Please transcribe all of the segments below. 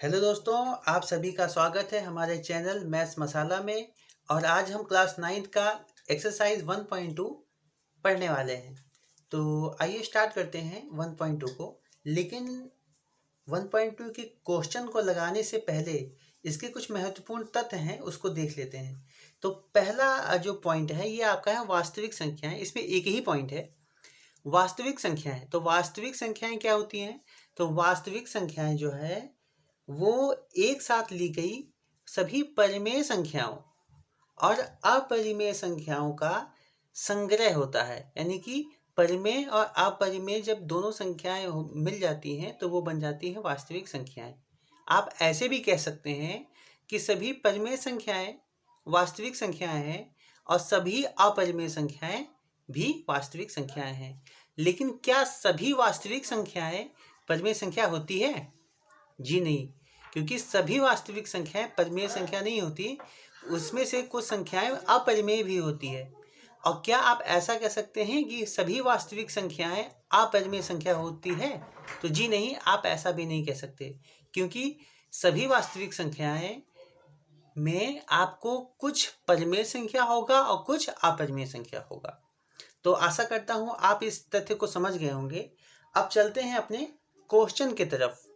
Hello दोस्तों, आप सभी का स्वागत है हमारे चैनल मैथ्स मसाला में। और आज हम क्लास 9th का एक्सरसाइज 1.2 पढ़ने वाले हैं। तो आइए स्टार्ट करते हैं 1.2 को। लेकिन 1.2 के क्वेश्चन को लगाने से पहले इसके कुछ महत्वपूर्ण तथ्य हैं, उसको देख लेते हैं। तो पहला जो पॉइंट है ये आपका है वास्तविक संख्याएं। इसमें एक ही पॉइंट है, वास्तविक संख्याएं। तो वास्तविक संख्याएं क्या होती हैं? तो वास्तविक संख्याएं जो है वो एक साथ ली गई सभी परिमेय संख्याओं और अपरिमेय संख्याओं का संग्रह होता है। यानी कि परिमेय और अपरिमेय जब दोनों संख्याएं मिल जाती हैं तो वो बन जाती हैं वास्तविक संख्याएं। आप ऐसे भी कह सकते हैं कि सभी परिमेय संख्याएं वास्तविक संख्याएं हैं और सभी अपरिमेय संख्याएं भी वास्तविक संख्याएं हैं। लेकिन क्या सभी वास्तविक संख्याएं परिमेय संख्या होती है? जी नहीं, क्योंकि सभी वास्तविक संख्याएं परिमेय संख्या नहीं होती, उसमें से कुछ संख्याएं अपरिमेय भी होती है। और क्या आप ऐसा कह सकते हैं कि सभी वास्तविक संख्याएं अपरिमेय संख्या होती है? तो जी नहीं, आप ऐसा भी नहीं कह सकते, क्योंकि सभी वास्तविक संख्याएं में आपको कुछ परिमेय संख्या होगा और कुछ अपरिमेय संख्या होगा। तो आशा करता हूं आप इस तथ्य को समझ गए होंगे। अब चलते हैं अपने क्वेश्चन की तरफ।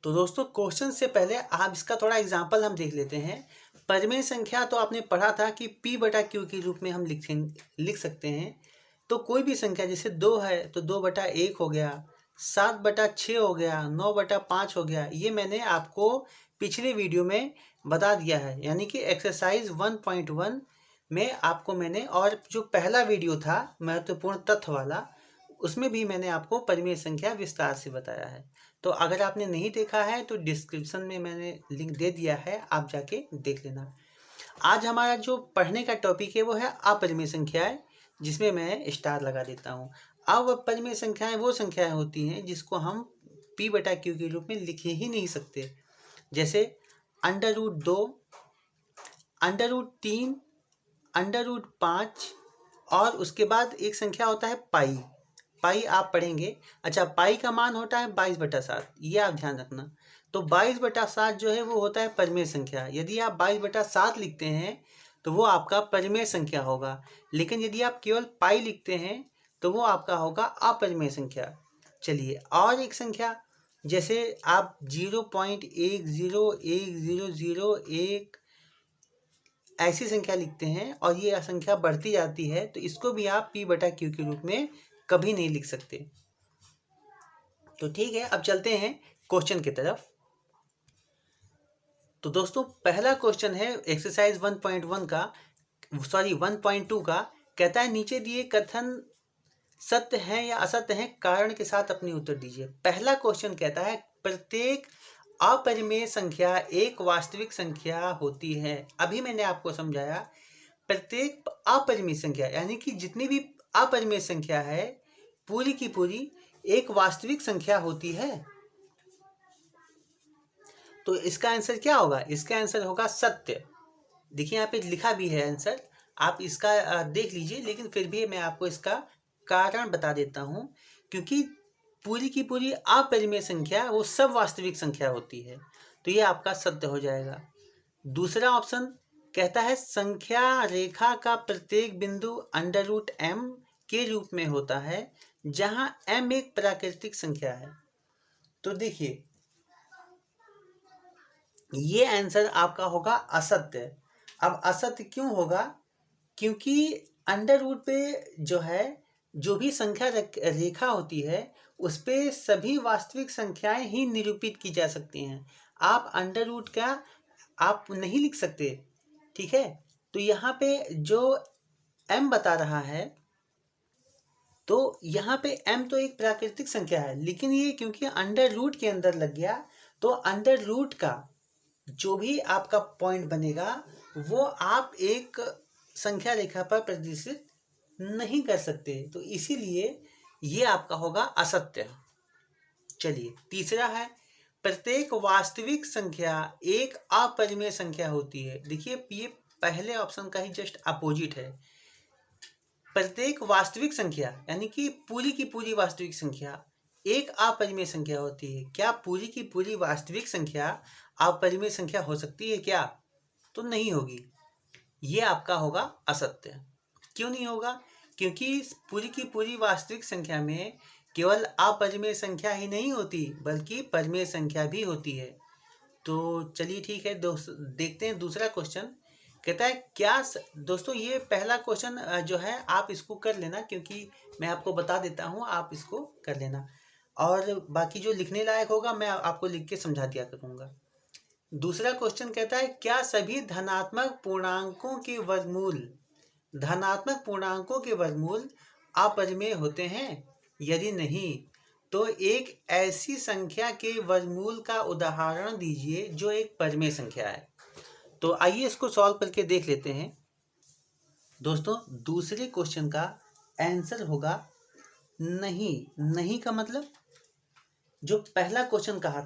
तो दोस्तों, क्वेश्चन से पहले आप इसका थोड़ा एग्जाम्पल हम देख लेते हैं। परिमेय संख्या तो आपने पढ़ा था कि P/Q के रूप में हम लिख सकते हैं। तो कोई भी संख्या जैसे 2 है तो 2/1 हो गया, 7/6 हो गया, 9/5 हो गया। ये मैंने आपको पिछले वीडियो में बता दिया है, यानी कि एक्सरसाइज 1.1 में आपको मैंने, और जो पहला वीडियो था महत्वपूर्ण तथ्य वाला, उसमें भी मैंने आपको परिमेय संख्या विस्तार से बताया है। तो अगर आपने नहीं देखा है तो डिस्क्रिप्शन में मैंने लिंक दे दिया है, आप जाके देख लेना। आज हमारा जो पढ़ने का टॉपिक है वो है अपरिमेय संख्याएं, जिसमें मैं स्टार लगा देता हूँ। अपरिमेय संख्याएं वो संख्याएं होती हैं जिसको हम P/Q के रूप में लिख ही नहीं सकते। जैसे √2, √3, √5 और उसके बाद एक संख्या होता है पाई। पाई आप पढ़ेंगे। अच्छा, पाई का मान होता है 22/7, ये आप ध्यान रखना। तो 22/7 जो है वो होता है परिमेय संख्या। यदि आप 22/7 लिखते हैं तो वो आपका परिमेय संख्या होगा। लेकिन यदि आप केवल पाई लिखते हैं तो वो आपका होगा अपरिमेय संख्या। चलिए, और एक संख्या जैसे आप 0.101001 ऐसी संख्या लिखते हैं और ये संख्या बढ़ती जाती है, तो इसको भी आप P/Q के रूप में कभी नहीं लिख सकते। तो ठीक है, अब चलते हैं क्वेश्चन की तरफ। तो दोस्तों, पहला क्वेश्चन है एक्सरसाइज 1.2 का। कहता है नीचे दिए कथन सत्य हैं या असत्य हैं, कारण के साथ अपनी उत्तर दीजिए। पहला क्वेश्चन कहता है प्रत्येक अपरिमेय संख्या एक वास्तविक संख्या होती है। अभी मैंने आपको समझाया, प्रत्येक अपरिमेय संख्या यानी कि जितनी भी अपरिमेय संख्या है पूरी की पूरी एक वास्तविक संख्या होती है। तो इसका आंसर क्या होगा? इसका आंसर होगा सत्य। देखिए यहाँ पे लिखा भी है आंसर, आप इसका देख लीजिए। लेकिन फिर भी मैं आपको इसका कारण बता देता हूँ, क्योंकि पूरी की पूरी अपरिमेय संख्या वो सब वास्तविक संख्या होती है। तो ये आपका सत्य हो जाएगा। दूसरा ऑप्शन कहता है संख्या रेखा का प्रत्येक बिंदु √m के रूप में होता है, जहां m एक प्राकृतिक संख्या है। तो देखिए, ये आंसर आपका होगा असत्य। अब असत्य क्यों होगा? क्योंकि अंडर रूट पे जो है, जो भी संख्या रेखा होती है उस पे सभी वास्तविक संख्याएं ही निरूपित की जा सकती हैं। आप अंडर रूट का आप नहीं लिख सकते, ठीक है। तो यहाँ पे जो m बता रहा है, तो यहाँ पे m तो एक प्राकृतिक संख्या है, लेकिन ये क्योंकि अंडर रूट के अंदर लग गया, तो अंडर रूट का जो भी आपका पॉइंट बनेगा वो आप एक संख्या रेखा पर प्रदर्शित नहीं कर सकते। तो इसीलिए ये आपका होगा असत्य। चलिए, तीसरा है प्रत्येक वास्तविक संख्या एक अपरिमेय संख्या होती है। देखिए, ये पहले ऑप्शन का ही जस्ट अपोजिट है। प्रत्येक वास्तविक संख्या यानी कि पूरी की पूरी वास्तविक संख्या एक अपरिमेय संख्या होती है। क्या पूरी की पूरी वास्तविक संख्या अपरिमेय संख्या हो सकती है क्या? तो नहीं होगी। ये आपका होगा असत्य। क्यों नहीं होगा? क्योंकि पूरी की पूरी वास्तविक संख्या में केवल अपरिमेय संख्या ही नहीं होती, बल्कि परिमेय संख्या भी होती है। तो चलिए ठीक है दोस्त, देखते हैं दूसरा क्वेश्चन। कहता है क्या दोस्तों ये पहला क्वेश्चन जो है आप इसको कर लेना, क्योंकि मैं आपको बता देता हूँ, आप इसको कर लेना और बाकी जो लिखने लायक होगा मैं आपको लिख के समझा दिया करूँगा। दूसरा क्वेश्चन कहता है क्या सभी धनात्मक पूर्णांकों के वर्गमूल अपरिमेय होते हैं? यदि नहीं तो एक ऐसी संख्या के वर्गमूल का उदाहरण दीजिए जो एक परिमेय संख्या है। तो आइए इसको सॉल्व करके देख लेते हैं। दोस्तों दूसरे क्वेश्चन का आंसर होगा नहीं। नहीं का मतलब जो पहला क्वेश्चन कहा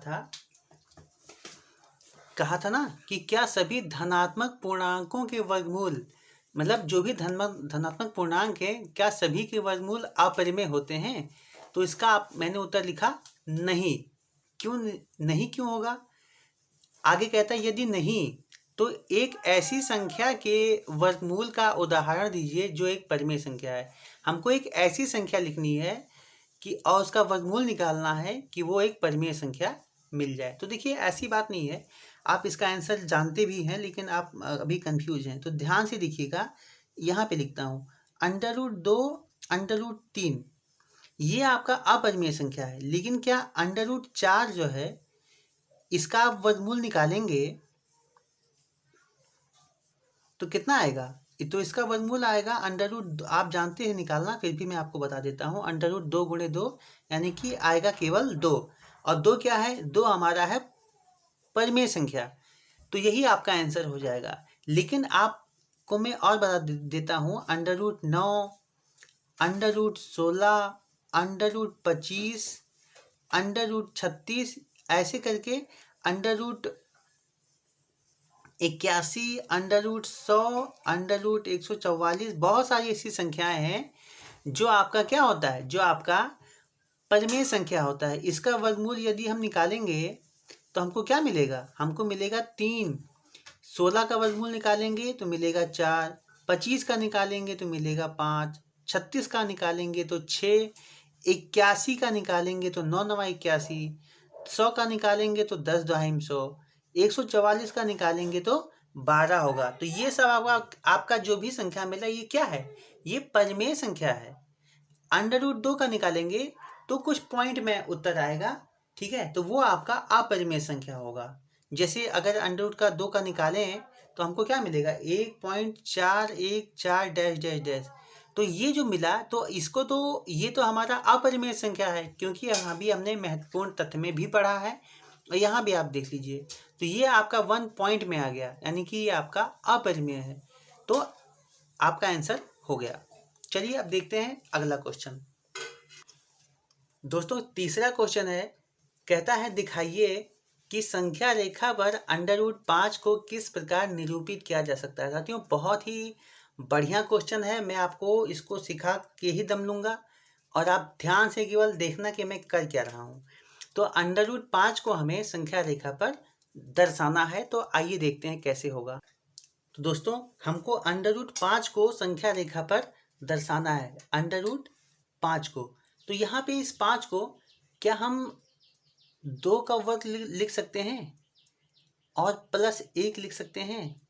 था ना कि क्या सभी धनात्मक पूर्णांकों के वर्गमूल, मतलब जो भी धनात्मक पूर्णांक है क्या सभी के वर्गमूल अपरिमेय होते हैं? तो इसका मैंने उत्तर लिखा नहीं। क्यों होगा? आगे कहता है यदि नहीं तो एक ऐसी संख्या के वर्गमूल का उदाहरण दीजिए जो एक परिमेय संख्या है। हमको एक ऐसी संख्या लिखनी है कि और उसका वर्गमूल निकालना है कि वो एक परिमेय संख्या मिल जाए। तो देखिए ऐसी बात नहीं है, आप इसका आंसर जानते भी हैं लेकिन आप अभी कंफ्यूज हैं। तो ध्यान से देखिएगा, यहाँ पे लिखता हूँ √2 √3 ये आपका अपरिमेय संख्या है। लेकिन क्या √4 जो है इसका आप वर्गमूल निकालेंगे तो कितना आएगा? तो इसका वर्गमूल आएगा आप जानते हैं निकालना, फिर भी मैं आपको बता देता हूँ। √2 × 2 यानी कि आएगा केवल 2। और 2 क्या है? 2 हमारा है परिमेय संख्या। तो यही आपका आंसर हो जाएगा। लेकिन आपको मैं और बता देता हूँ √9 √16 √25 √36 ऐसे करके √81 √100 √144 बहुत सारी ऐसी संख्याएं हैं जो आपका क्या होता है, जो आपका परिमेय संख्या होता है। इसका वर्गमूल यदि हम निकालेंगे तो हमको क्या मिलेगा? हमको मिलेगा 3। 16 का वर्गमूल निकालेंगे तो मिलेगा 4। 25 का निकालेंगे तो मिलेगा 5। 36 का निकालेंगे तो 6। 81 का निकालेंगे तो 9 9 81। 100 का निकालेंगे तो 10 2 100। 144 का निकालेंगे तो 12 होगा। तो ये सब आपका जो भी संख्या मिला ये क्या है? ये परिमेय संख्या है। √2 का निकालेंगे तो कुछ पॉइंट में उत्तर आएगा, ठीक है, तो वो आपका अपरिमेय संख्या होगा। जैसे अगर √2 का निकालें तो हमको क्या मिलेगा? 1.414 डैश डैश डैश। तो ये जो मिला तो इसको तो ये तो हमारा अपरिमेय संख्या है, क्योंकि यहाँ भी हमने महत्वपूर्ण तथ्य में भी पढ़ा है और यहाँ भी आप देख लीजिए। तो ये आपका 1 पॉइंट में आ गया, यानी कि ये आपका अपरिमेय है। तो आपका आंसर हो गया। चलिए अब देखते हैं अगला क्वेश्चन। दोस्तों तीसरा क्वेश्चन है, कहता है दिखाइए कि संख्या रेखा पर √5 को किस प्रकार निरूपित किया जा सकता है। साथियों बहुत ही बढ़िया क्वेश्चन है। मैं आपको इसको सिखा के ही दम लूँगा और आप ध्यान से केवल देखना कि मैं कर क्या रहा हूँ। तो √5 को हमें संख्या रेखा पर दर्शाना है। तो आइए देखते हैं कैसे होगा। तो दोस्तों हमको √5 को संख्या रेखा पर दर्शाना है, √5 को। तो यहाँ पे इस 5 को क्या हम 2 का वर्ग लिख सकते हैं और +1 लिख सकते हैं?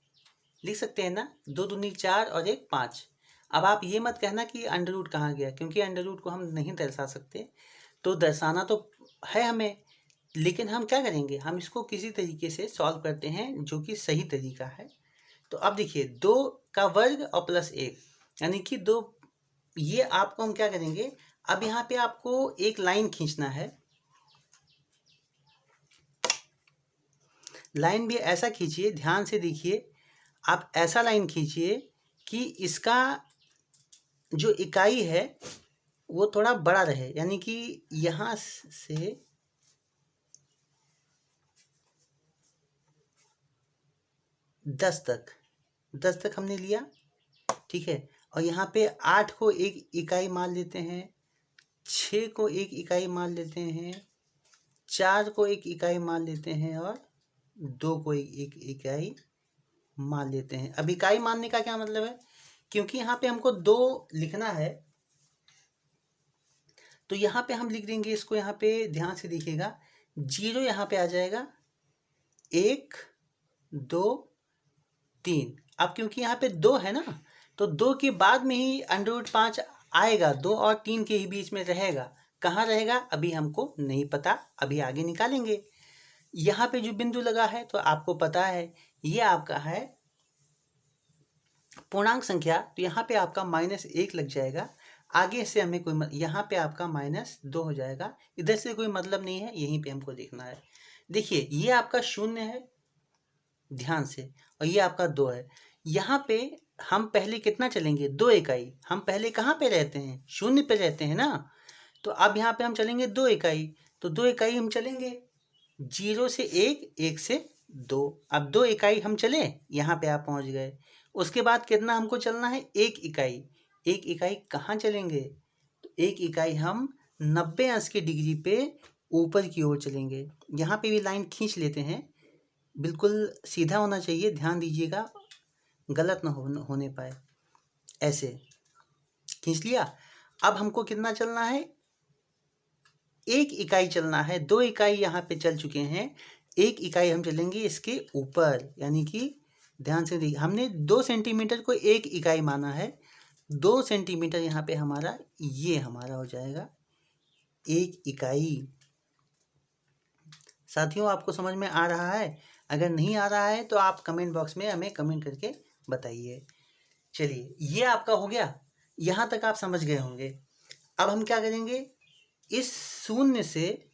लिख सकते हैं ना। 2 दूनी 4 और 1 5। अब आप ये मत कहना कि √ कहाँ गया, क्योंकि √ को हम नहीं दर्शा सकते। तो दर्शाना तो है हमें, लेकिन हम क्या करेंगे, हम इसको किसी तरीके से सॉल्व करते हैं जो कि सही तरीका है। तो अब देखिए 2 का वर्ग और +1 यानी कि 2। ये आपको हम क्या करेंगे, अब यहाँ पे आपको एक लाइन खींचना है। लाइन भी ऐसा खींचिए, ध्यान से देखिए, आप ऐसा लाइन खींचिए कि इसका जो इकाई है वो थोड़ा बड़ा रहे, यानी कि यहाँ से 10 तक हमने लिया, ठीक है। और यहाँ पे 8 को एक इकाई मान लेते हैं, 6 को 1 इकाई मान लेते हैं, 4 को 1 इकाई मान लेते हैं और 2 को 1 इकाई मान लेते हैं। अब इकाई मानने का क्या मतलब है, क्योंकि यहाँ पे हमको 2 लिखना है तो यहाँ पे हम लिख देंगे इसको, यहाँ पे ध्यान से देखिएगा, 0 यहाँ पे आ जाएगा, 1 2 3। अब क्योंकि यहाँ पे 2 है ना, तो 2 के बाद में ही √5 आएगा, 2 और 3 के ही बीच में रहेगा। कहाँ रहेगा अभी हमको नहीं पता, अभी आगे निकालेंगे। यहाँ पे जो बिंदु लगा है तो आपको पता है ये आपका है पूर्णांक संख्या, तो यहाँ पे आपका -1 लग जाएगा। आगे से हमें कोई यहाँ पे आपका -2 हो जाएगा, इधर से कोई मतलब नहीं है, यहीं पे हमको देखना है। देखिए ये आपका 0 है, ध्यान से, और ये आपका 2 है। यहाँ पे हम पहले कितना चलेंगे, 2 इकाई। हम पहले कहाँ पे रहते हैं, 0 पे रहते हैं ना, तो अब यहाँ पे हम चलेंगे 2 इकाई, तो 2 इकाई हम चलेंगे, 0 से 1, 1 से 2। अब 2 इकाई हम चले, यहाँ पे आप पहुँच गए। उसके बाद कितना हमको चलना है, 1 इकाई। 1 इकाई कहाँ चलेंगे, तो 1 इकाई हम 90 अंश की डिग्री पे ऊपर की ओर चलेंगे। यहाँ पे भी लाइन खींच लेते हैं, बिल्कुल सीधा होना चाहिए, ध्यान दीजिएगा, गलत ना होने पाए। ऐसे खींच लिया। अब हमको कितना चलना है, 1 इकाई चलना है। 2 इकाई यहाँ पे चल चुके हैं, 1 इकाई हम चलेंगे इसके ऊपर, यानी कि ध्यान से देखिए, हमने 2 सेंटीमीटर को 1 इकाई माना है, 2 सेंटीमीटर यहाँ पे हमारा, ये हमारा हो जाएगा 1 इकाई। साथियों आपको समझ में आ रहा है? अगर नहीं आ रहा है तो आप कमेंट बॉक्स में हमें कमेंट करके बताइए। चलिए ये आपका हो गया, यहाँ तक आप समझ गए होंगे। अब हम क्या करेंगे, इस 0 से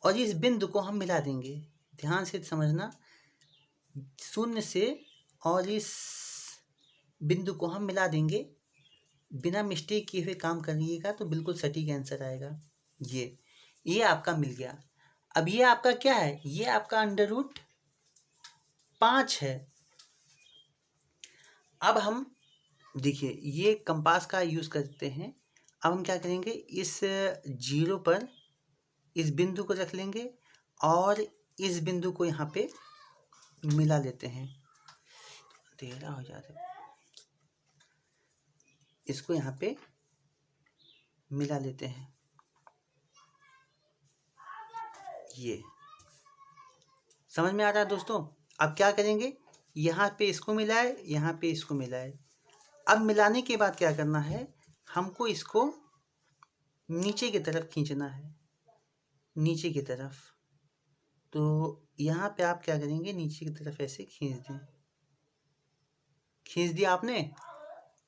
और इस बिंदु को हम मिला देंगे। ध्यान से समझना, 0 से और इस बिंदु को हम मिला देंगे, बिना मिस्टेक किए हुए काम करिएगा तो बिल्कुल सटीक आंसर आएगा। ये आपका मिल गया। अब ये आपका क्या है, ये आपका √5 है। अब हम देखिए ये कंपास का यूज़ करते हैं। अब हम क्या करेंगे, इस 0 पर इस बिंदु को रख लेंगे और इस बिंदु को यहाँ पे मिला लेते हैं। अंधेरा हो जाता है, इसको यहाँ पे मिला लेते हैं। ये समझ में आ रहा है दोस्तों? अब क्या करेंगे, यहाँ पे इसको मिलाए, यहाँ पे इसको मिलाए। अब मिलाने के बाद क्या करना है, हमको इसको नीचे की तरफ खींचना है, नीचे की तरफ। तो यहाँ पे आप क्या करेंगे, नीचे की तरफ ऐसे खींच दें। खींच दिया आपने।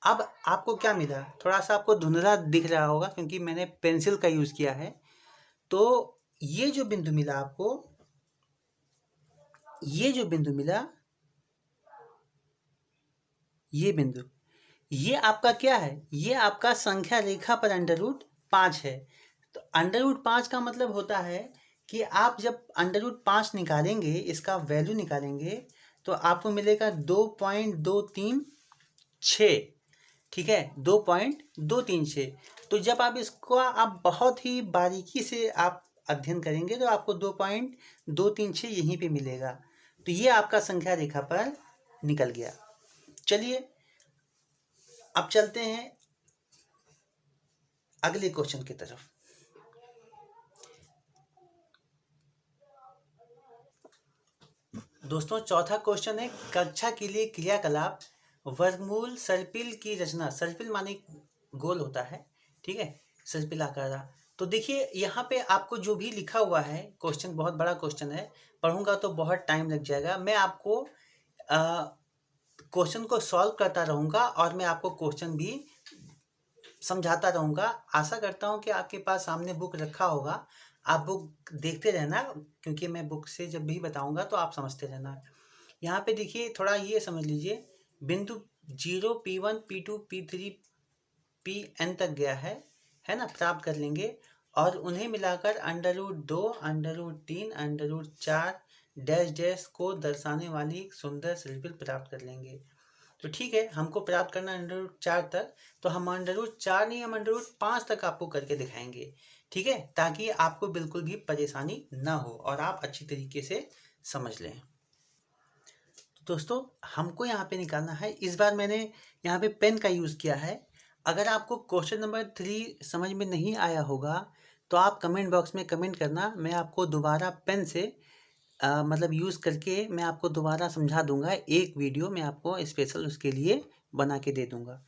अब आपको क्या मिला, थोड़ा सा आपको धुंधला दिख रहा होगा क्योंकि मैंने पेंसिल का यूज़ किया है। तो ये जो बिंदु मिला आपको, ये जो बिंदु मिला, ये बिंदु, ये आपका क्या है, ये आपका संख्या रेखा पर √5 है। तो √5 का मतलब होता है कि आप जब √5 निकालेंगे, इसका वैल्यू निकालेंगे, तो आपको मिलेगा 2.236। ठीक है, 2.236। तो जब आप इसको आप बहुत ही बारीकी से आप अध्ययन करेंगे तो आपको 2.236 यहीं पे मिलेगा। तो ये आपका संख्या रेखा पर निकल गया। चलिए अब चलते हैं अगले क्वेश्चन की तरफ। दोस्तों चौथा क्वेश्चन है, कक्षा के लिए क्रियाकलाप वर्गमूल सर्पिल की रचना। सर्पिल माने गोल होता है, ठीक है, सर्पिल आकार। तो देखिए यहाँ पे आपको जो भी लिखा हुआ है, क्वेश्चन बहुत बड़ा क्वेश्चन है, पढ़ूंगा तो बहुत टाइम लग जाएगा। मैं आपको क्वेश्चन को सॉल्व करता रहूँगा और मैं आपको क्वेश्चन भी समझाता रहूँगा। आशा करता हूँ कि आपके पास सामने बुक रखा होगा, आप बुक देखते रहना, क्योंकि मैं बुक से जब भी बताऊँगा तो आप समझते रहना। यहाँ पे देखिए थोड़ा ये समझ लीजिए, बिंदु 0 P1 P2 P3 Pn तक गया है ना, प्राप्त कर लेंगे और उन्हें मिलाकर √2 √3 √4 डैश डैश को दर्शाने वाली एक सुंदर सर्पिल प्राप्त कर लेंगे। तो ठीक है, हमको प्राप्त करना √4 तक, तो हम √4 नहीं, हम √5 तक आपको करके दिखाएंगे। ठीक है, ताकि आपको बिल्कुल भी परेशानी ना हो और आप अच्छी तरीके से समझ लें। दोस्तों, हमको यहाँ पे निकालना है, इस बार मैंने यहाँ पे पेन का यूज़ किया है। अगर आपको क्वेश्चन नंबर 3 समझ में नहीं आया होगा तो आप कमेंट बॉक्स में कमेंट करना, मैं आपको दोबारा पेन से मतलब यूज़ करके मैं आपको दोबारा समझा दूंगा। एक वीडियो मैं आपको स्पेशल उसके लिए बना के दे दूंगा।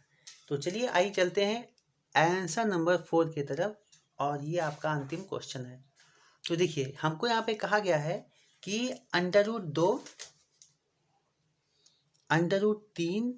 तो चलिए आइए चलते हैं आंसर नंबर 4 की तरफ, और ये आपका अंतिम क्वेश्चन है। तो देखिए, हमको यहाँ पे कहा गया है कि √2, √3,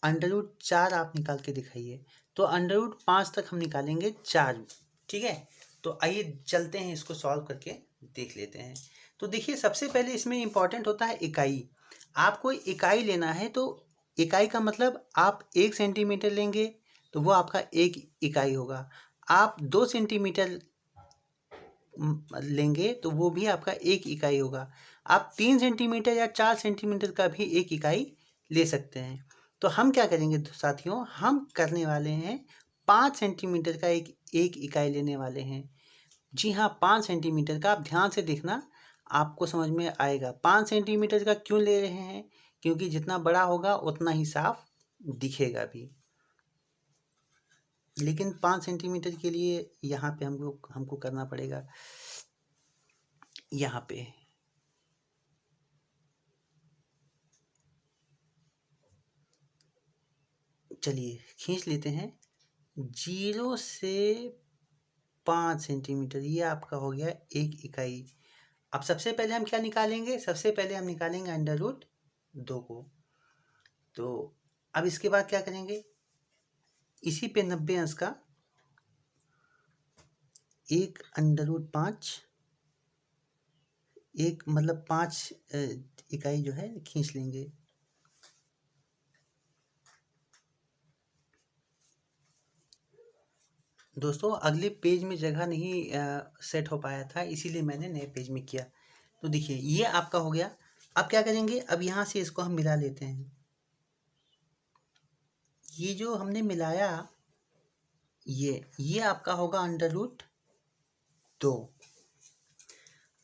√4 आप निकाल के दिखाइए। तो √5 तक हम निकालेंगे 4। ठीक है, तो आइए चलते हैं, इसको सॉल्व करके देख लेते हैं। तो देखिए, सबसे पहले इसमें इम्पॉर्टेंट होता है इकाई। आपको इकाई लेना है, तो इकाई का मतलब आप 1 सेंटीमीटर लेंगे तो वो आपका 1 इकाई होगा। आप 2 सेंटीमीटर लेंगे तो वो भी आपका 1 इकाई होगा। आप 3 सेंटीमीटर या 4 सेंटीमीटर का भी 1 इकाई ले सकते हैं। तो हम क्या करेंगे साथियों, हम करने वाले हैं 5 सेंटीमीटर का एक इकाई लेने वाले हैं। जी हाँ, 5 सेंटीमीटर का। आप ध्यान से देखना, आपको समझ में आएगा। 5 सेंटीमीटर का क्यों ले रहे हैं, क्योंकि जितना बड़ा होगा उतना ही साफ दिखेगा भी। लेकिन 5 सेंटीमीटर के लिए यहाँ पे हमको करना पड़ेगा, यहाँ पे चलिए खींच लेते हैं। 0 से 5 सेंटीमीटर, ये आपका हो गया 1 इकाई। अब सबसे पहले हम क्या निकालेंगे, सबसे पहले हम निकालेंगे √2 को। तो अब इसके बाद क्या करेंगे, इसी पे 90 अंश का 1 √5, एक मतलब 5 इकाई जो है खींच लेंगे। दोस्तों, अगले पेज में जगह नहीं सेट हो पाया था, इसीलिए मैंने नए पेज में किया। तो देखिए, ये आपका हो गया। अब क्या करेंगे, अब यहाँ से इसको हम मिला लेते हैं। ये जो हमने मिलाया, ये आपका होगा √2।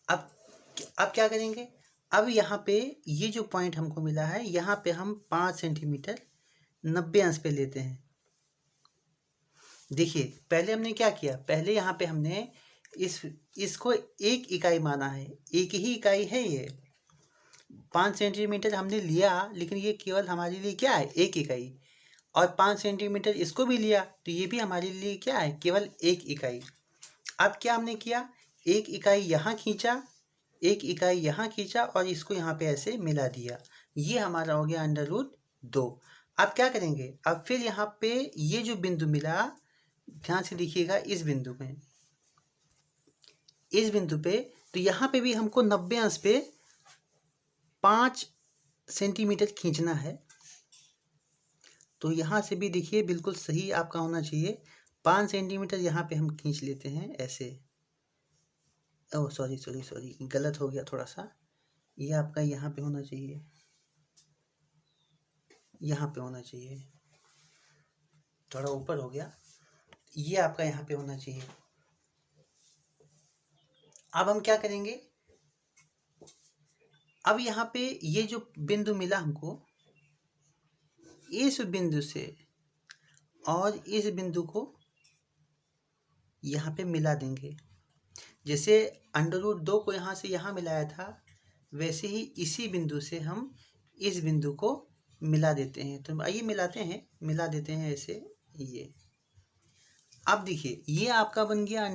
अब क्या करेंगे, अब यहाँ पे ये जो पॉइंट हमको मिला है, यहाँ पे हम 5 सेंटीमीटर 90 अंश पे लेते हैं। देखिए, पहले हमने क्या किया, पहले यहाँ पे हमने इसको 1 इकाई माना है, 1 ही इकाई है ये। 5 सेंटीमीटर हमने लिया, लेकिन ये केवल हमारे लिए क्या है, 1 इकाई। और 5 सेंटीमीटर इसको भी लिया, तो ये भी हमारे लिए क्या है, केवल 1 इकाई। अब क्या हमने किया, 1 इकाई यहाँ खींचा, 1 इकाई यहाँ खींचा, और इसको यहाँ पे ऐसे मिला दिया। ये हमारा हो गया √2। अब क्या करेंगे, अब फिर यहाँ पे ये जो बिंदु मिला, ध्यान से देखिएगा, इस बिंदु पे, तो यहाँ पे भी हमको 90 अंश पे 5 सेंटीमीटर खींचना है। तो यहाँ से भी देखिए, बिल्कुल सही आपका होना चाहिए। 5 सेंटीमीटर यहाँ पे हम खींच लेते हैं ऐसे। ओह सॉरी, गलत हो गया थोड़ा सा। ये आपका यहाँ पे होना चाहिए, यहाँ पे होना चाहिए, थोड़ा ऊपर हो गया। ये आपका यहाँ पे होना चाहिए। अब हम क्या करेंगे, अब यहाँ पे ये जो बिंदु मिला हमको, इस बिंदु से और इस बिंदु को यहाँ पे मिला देंगे। जैसे √2 को यहाँ से यहाँ मिलाया था, वैसे ही इसी बिंदु से हम इस बिंदु को मिला देते हैं। तो आइए मिला देते हैं ऐसे। ये अब देखिए, ये आपका बन गया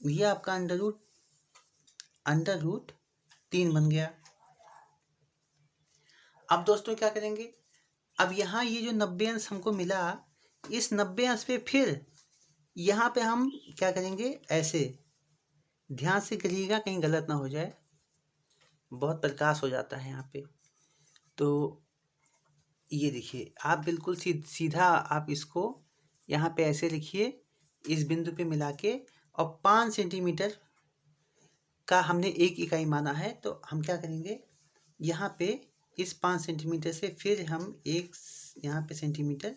ये आपका √3 बन गया। अब दोस्तों क्या करेंगे, अब यहाँ ये जो 90 अंश हमको मिला, इस 90 अंश पे फिर यहाँ पे हम क्या करेंगे, ऐसे ध्यान से करिएगा, कहीं गलत ना हो जाए, बहुत प्रकाश हो जाता है यहाँ पे। तो ये देखिए, आप बिल्कुल सीधा आप इसको यहाँ पे ऐसे लिखिए, इस बिंदु पे मिला के, और 5 सेंटीमीटर का हमने 1 इकाई माना है। तो हम क्या करेंगे, यहाँ पे इस 5 सेंटीमीटर से फिर हम एक यहाँ पे सेंटीमीटर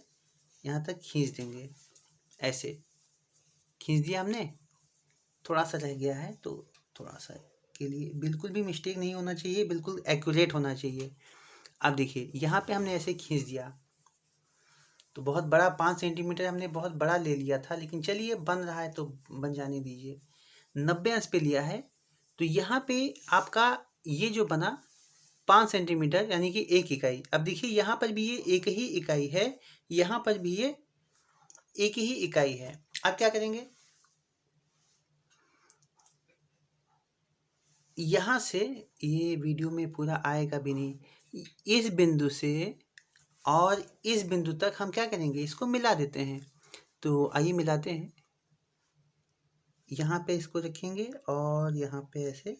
यहाँ तक खींच देंगे। ऐसे खींच दिया हमने, थोड़ा सा रह गया है तो थोड़ा सा के लिए बिल्कुल भी मिस्टेक नहीं होना चाहिए, बिल्कुल एक्यूरेट होना चाहिए। अब देखिए यहाँ पे हमने ऐसे खींच दिया तो बहुत बड़ा 5 सेंटीमीटर हमने बहुत बड़ा ले लिया था, लेकिन चलिए बन रहा है तो बन जाने दीजिए। 90 अंश पे लिया है तो यहाँ पे आपका ये जो बना 5 सेंटीमीटर यानी कि 1 इकाई। अब देखिए यहाँ पर भी ये 1 ही इकाई है, यहाँ पर भी ये 1 ही इकाई है। अब क्या करेंगे, यहाँ से ये वीडियो में पूरा आएगा भी नहीं, इस बिंदु से और इस बिंदु तक हम क्या करेंगे, इसको मिला देते हैं। तो आइए मिलाते हैं। यहाँ पे इसको रखेंगे और यहाँ पे ऐसे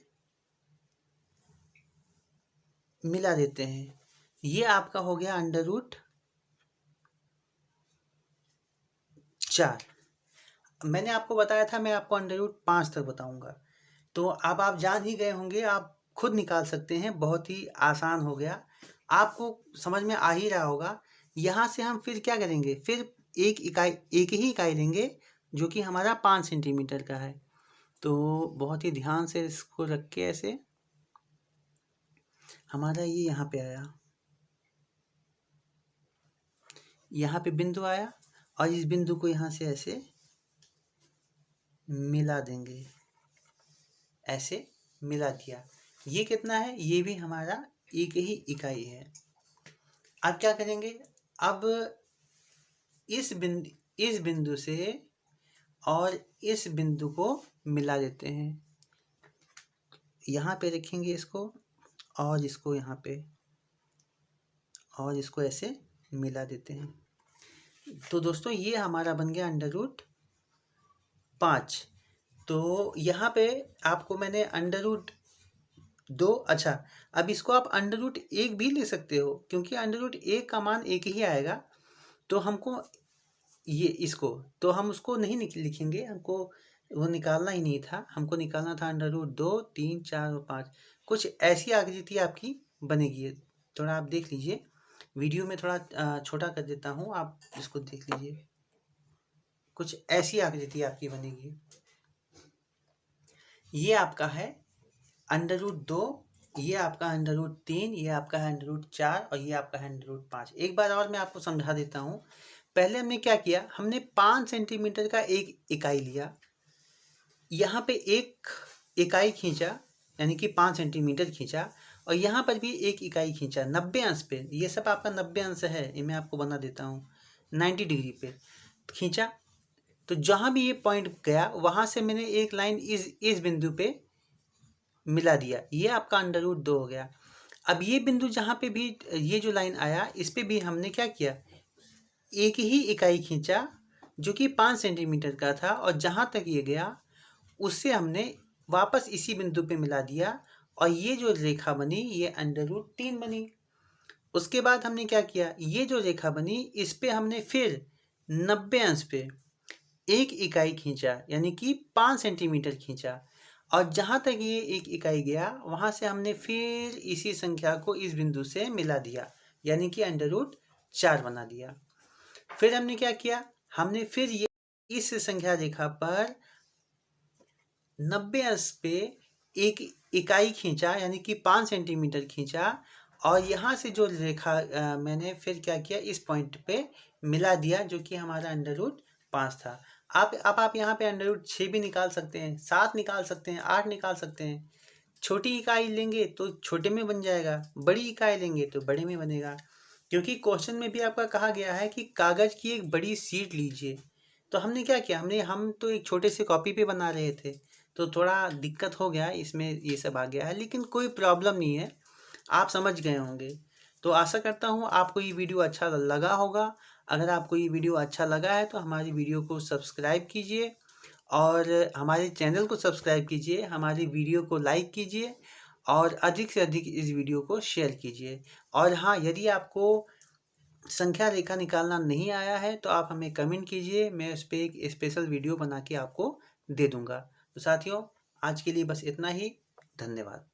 मिला देते हैं। ये आपका हो गया √4। मैंने आपको बताया था मैं आपको √5 तक बताऊंगा, तो अब आप जान ही गए होंगे, आप खुद निकाल सकते हैं। बहुत ही आसान हो गया, आपको समझ में आ ही रहा होगा। यहाँ से हम फिर क्या करेंगे, फिर एक ही इकाई लेंगे जो कि हमारा 5 सेंटीमीटर का है। तो बहुत ही ध्यान से इसको रख के ऐसे हमारा ये यहाँ पे आया, यहाँ पे बिंदु आया और इस बिंदु को यहाँ से ऐसे मिला देंगे। ऐसे मिला दिया, ये कितना है, ये भी हमारा 1 ही इकाई है। अब क्या करेंगे, अब इस बिंदु से और इस बिंदु को मिला देते हैं। यहाँ पे रखेंगे इसको और इसको यहाँ पे और इसको ऐसे मिला देते हैं। तो दोस्तों ये हमारा बन गया √5। तो यहाँ पे आपको मैंने √2, अच्छा अब इसको आप √1 भी ले सकते हो, क्योंकि √1 का मान 1 ही आएगा। तो हमको ये इसको तो हम उसको नहीं लिखेंगे, हमको वो निकालना ही नहीं था, हमको निकालना था √2, 3, 4 और 5। कुछ ऐसी आकृति आपकी बनेगी। थोड़ा आप देख लीजिए, वीडियो में थोड़ा छोटा कर देता हूँ, आप इसको देख लीजिए। कुछ ऐसी आकृति आपकी बनेगी। ये आपका है √2, ये आपका √3, ये आपका है √4 और ये आपका है √5। एक बार और मैं आपको समझा देता हूँ। पहले हमने क्या किया, हमने 5 सेंटीमीटर का एक इकाई लिया, यहाँ पे एक इकाई खींचा यानी कि 5 सेंटीमीटर खींचा, और यहाँ पर भी एक इकाई खींचा 90 अंश पे। ये सब आपका 90 अंश है, ये मैं आपको बना देता हूँ। 90 डिग्री पे खींचा, तो जहाँ भी ये पॉइंट गया वहाँ से मैंने एक लाइन इस बिंदु पे मिला दिया। ये आपका √2 हो गया। अब ये बिंदु जहाँ पे भी ये जो लाइन आया, इस पे भी हमने क्या किया, एक ही इकाई खींचा जो कि 5 सेंटीमीटर का था, और जहाँ तक ये गया उससे हमने वापस इसी बिंदु पे मिला दिया, और ये जो रेखा बनी ये √3 बनी। उसके बाद हमने क्या किया, ये जो रेखा बनी इस पे हमने फिर 90 अंश पे एक इकाई खींचा यानी कि 5 सेंटीमीटर खींचा, और जहाँ तक ये एक इकाई गया वहाँ से हमने फिर इसी संख्या को इस बिंदु से मिला दिया यानी कि √4 बना दिया। फिर हमने क्या किया, हमने फिर ये इस संख्या रेखा पर 90 अंश पे एक इकाई खींचा यानी कि 5 सेंटीमीटर खींचा, और यहाँ से जो रेखा मैंने फिर क्या किया, इस पॉइंट पे मिला दिया जो कि हमारा √5 था। अब आप यहाँ पे √6 भी निकाल सकते हैं, 7 निकाल सकते हैं, 8 निकाल सकते हैं। छोटी इकाई लेंगे तो छोटे में बन जाएगा, बड़ी इकाई लेंगे तो बड़े में बनेगा, क्योंकि क्वेश्चन में भी आपका कहा गया है कि कागज़ की एक बड़ी शीट लीजिए। तो हमने क्या किया, हम तो एक छोटे से कॉपी पे बना रहे थे, तो थोड़ा दिक्कत हो गया, इसमें ये सब आ गया है, लेकिन कोई प्रॉब्लम नहीं है, आप समझ गए होंगे। तो आशा करता हूँ आपको ये वीडियो अच्छा लगा होगा। अगर आपको ये वीडियो अच्छा लगा है तो हमारी वीडियो को सब्सक्राइब कीजिए, और हमारे चैनल को सब्सक्राइब कीजिए, हमारी वीडियो को लाइक कीजिए, और अधिक से अधिक इस वीडियो को शेयर कीजिए। और हाँ, यदि आपको संख्या रेखा निकालना नहीं आया है तो आप हमें कमेंट कीजिए, मैं उस पर एक स्पेशल वीडियो बना के आपको दे दूँगा। तो साथियों, आज के लिए बस इतना ही। धन्यवाद।